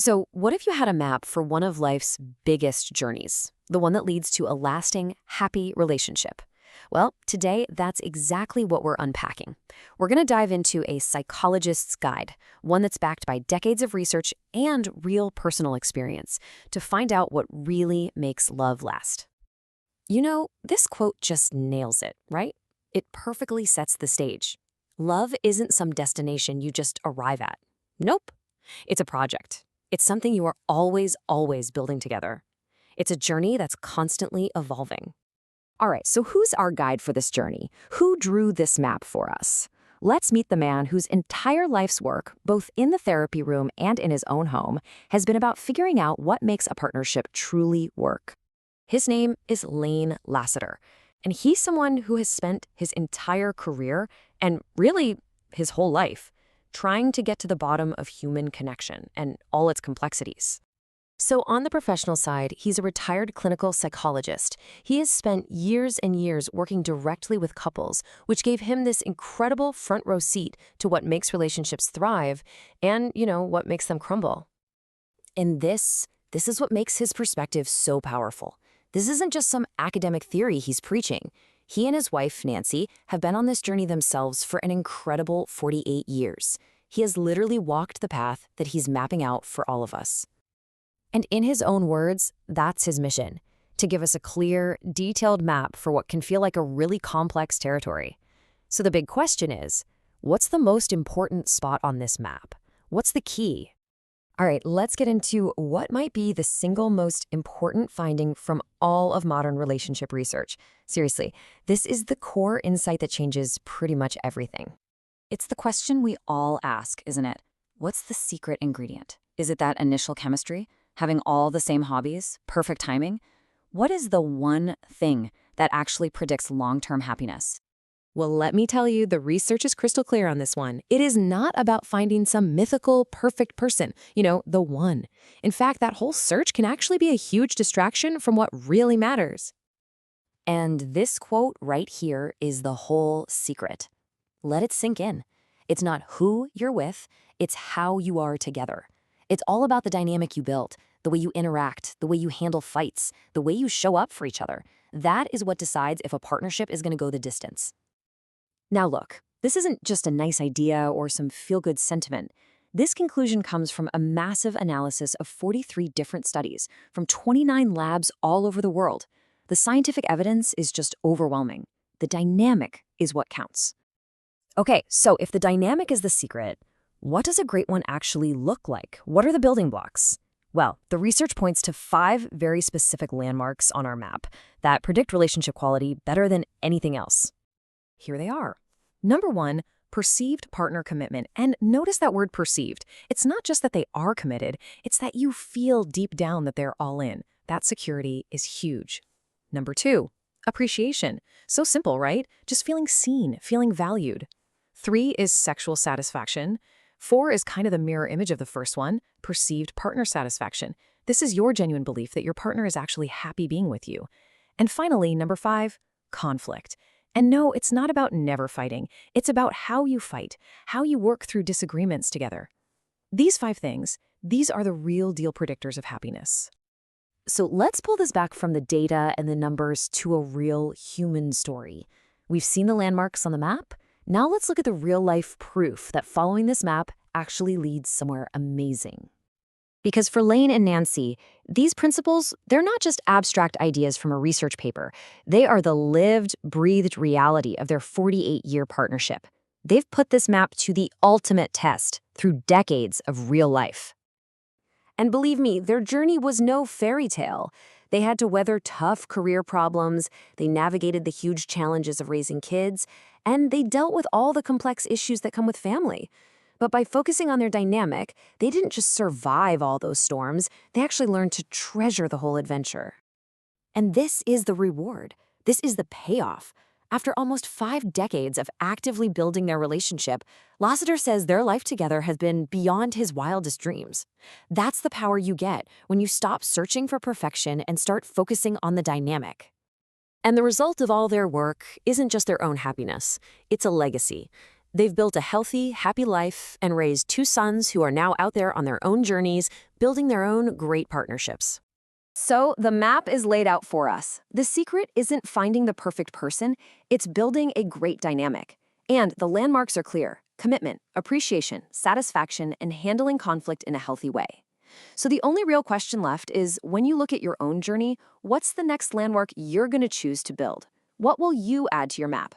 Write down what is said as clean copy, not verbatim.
So, what if you had a map for one of life's biggest journeys, the one that leads to a lasting, happy relationship? Well, today, that's exactly what we're unpacking. We're going to dive into a psychologist's guide, one that's backed by decades of research and real personal experience, to find out what really makes love last. You know, this quote just nails it, right? It perfectly sets the stage. Love isn't some destination you just arrive at. Nope. It's a project. It's something you are always building together. It's a journey that's constantly evolving. All right, so who's our guide for this journey? Who drew this map for us? Let's meet the man whose entire life's work, both in the therapy room and in his own home, has been about figuring out what makes a partnership truly work. His name is Lane Lasater, and he's someone who has spent his entire career, and really his whole life, trying to get to the bottom of human connection and all its complexities. So on the professional side, he's a retired clinical psychologist. He has spent years and years working directly with couples, which gave him this incredible front row seat to what makes relationships thrive and, what makes them crumble. And this is what makes his perspective so powerful. This isn't just some academic theory he's preaching. He and his wife, Nancy, have been on this journey themselves for an incredible 48 years. He has literally walked the path that he's mapping out for all of us. And in his own words, that's his mission, to give us a clear, detailed map for what can feel like a really complex territory. So the big question is, what's the most important spot on this map? What's the key? All right, let's get into what might be the single most important finding from all of modern relationship research. Seriously, this is the core insight that changes pretty much everything. It's the question we all ask, isn't it? What's the secret ingredient? Is it that initial chemistry? Having all the same hobbies? Perfect timing? What is the one thing that actually predicts long-term happiness? Well, let me tell you, the research is crystal clear on this one. It is not about finding some mythical, perfect person, the one. In fact, that whole search can actually be a huge distraction from what really matters. And this quote right here is the whole secret. Let it sink in. It's not who you're with, it's how you are together. It's all about the dynamic you build, the way you interact, the way you handle fights, the way you show up for each other. That is what decides if a partnership is going to go the distance. Now look, this isn't just a nice idea or some feel-good sentiment. This conclusion comes from a massive analysis of 43 different studies from 29 labs all over the world. The scientific evidence is just overwhelming. The dynamic is what counts. Okay, so if the dynamic is the secret, what does a great one actually look like? What are the building blocks? Well, the research points to 5 very specific landmarks on our map that predict relationship quality better than anything else. Here they are. Number 1, perceived partner commitment. And notice that word perceived. It's not just that they are committed, it's that you feel deep down that they're all in. That security is huge. Number 2, appreciation. So simple, right? Just feeling seen, feeling valued. 3 is sexual satisfaction. 4 is kind of the mirror image of the first one, perceived partner satisfaction. This is your genuine belief that your partner is actually happy being with you. And finally, number 5, conflict. And no, it's not about never fighting. It's about how you fight, how you work through disagreements together. These 5 things, these are the real deal predictors of happiness. So let's pull this back from the data and the numbers to a real human story. We've seen the landmarks on the map. Now let's look at the real-life proof that following this map actually leads somewhere amazing. Because for Lane and Nancy, these principles, they're not just abstract ideas from a research paper. They are the lived, breathed reality of their 48-year partnership. They've put this map to the ultimate test through decades of real life. And believe me, their journey was no fairy tale. They had to weather tough career problems, they navigated the huge challenges of raising kids, and they dealt with all the complex issues that come with family. But by focusing on their dynamic, they didn't just survive all those storms, they actually learned to treasure the whole adventure. And this is the reward. This is the payoff. After almost 5 decades of actively building their relationship, Lasater says their life together has been beyond his wildest dreams. That's the power you get when you stop searching for perfection and start focusing on the dynamic. And the result of all their work isn't just their own happiness, it's a legacy. They've built a healthy, happy life and raised two sons who are now out there on their own journeys, building their own great partnerships. So the map is laid out for us. The secret isn't finding the perfect person, it's building a great dynamic. And the landmarks are clear: commitment, appreciation, satisfaction, and handling conflict in a healthy way. So the only real question left is, when you look at your own journey, what's the next landmark you're going to choose to build? What will you add to your map?